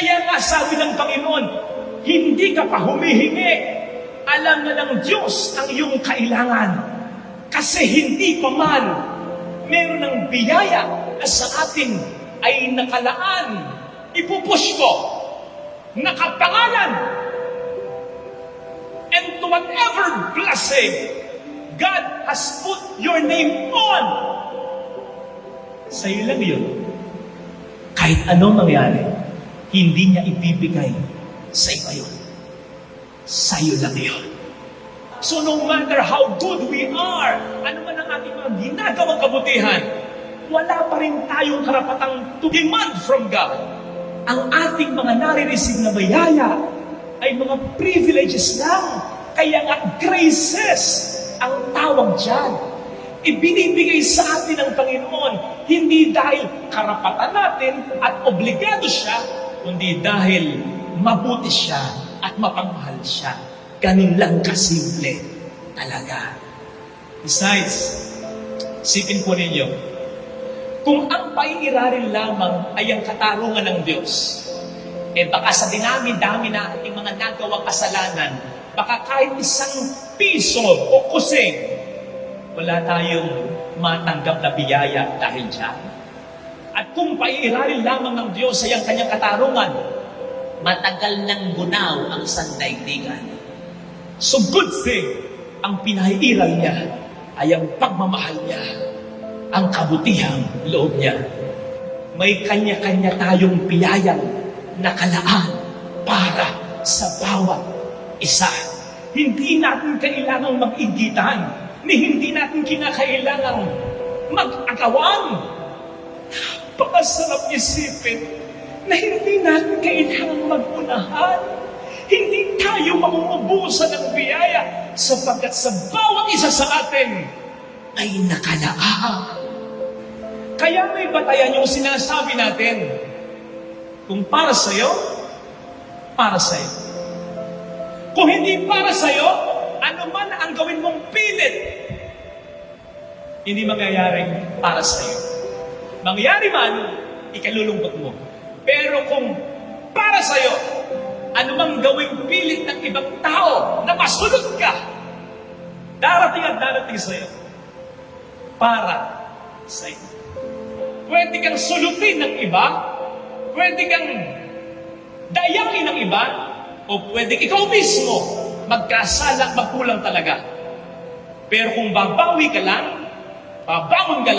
Kaya nga sabi ng Panginoon, hindi ka pa humihingi. Alam na ng Diyos ang iyong kailangan. Kasi hindi pa man meron ng biyaya na sa atin ay nakalaan. Ipupush ko, nakapangalan. And to whatever blessing God has put your name on, sa'yo lang yun. Kahit anong mangyari, hindi niya ibibigay sa iba yun. Sa'yo lang yun. So no matter how good we are, ano man ang ating mga ginagawang kabutihan, wala pa rin tayong karapatang to demand from God. Ang ating mga nare-receive na bayaya ay mga privileges lang. Kaya nga graces ang tawag dyan. Ibinibigay sa atin ng Panginoon, hindi dahil karapatan natin at obligado siya, kundi dahil mabuti siya at mapagmahal siya. Ganun lang kasimple talaga. Besides, isipin po ninyo, kung ang paiirarin lamang ay ang katarungan ng Diyos, baka sa dinami-dami na ating mga nagawang kasalanan, baka kahit isang piso o kusing, wala tayong matanggap na biyaya dahil dyan. At kung paiirarin lamang ng Diyos ay ang kanyang katarungan, matagal ng gunaw ang sandaigdigan. So good thing, ang pinaiiral niya ay ang pagmamahal niya, ang kabutihang loob niya. May kanya-kanya tayong biyayang nakalaan para sa bawat isa. Hindi natin kailangang mag-igitan, ni hindi natin kinakailangang mag-agawan. Napakasarap isipin na hindi natin kailangang mag-unahan. Hindi tayo mamumubusan ng biyaya sapagkat sa bawat isa sa atin ay nakalaan. Kaya may batayan yung sinasabi natin. Kung para sa'yo, para sa'yo. Kung hindi para sa'yo, ano man ang gawin mong pilit, hindi mangyayaring para sa'yo. Mangyari man, ikalulungkot mo. Pero kung para sa'yo, ano mang gawing pilit ng ibang tao na masunod ka, darating at darating sa'yo para sa'yo. Pwede kang sulutin ng iba, pwede kang dayangin ng iba, o pwede ikaw mismo magkasala, magkulang talaga. Pero kung babawi ka lang, babangon ka lang,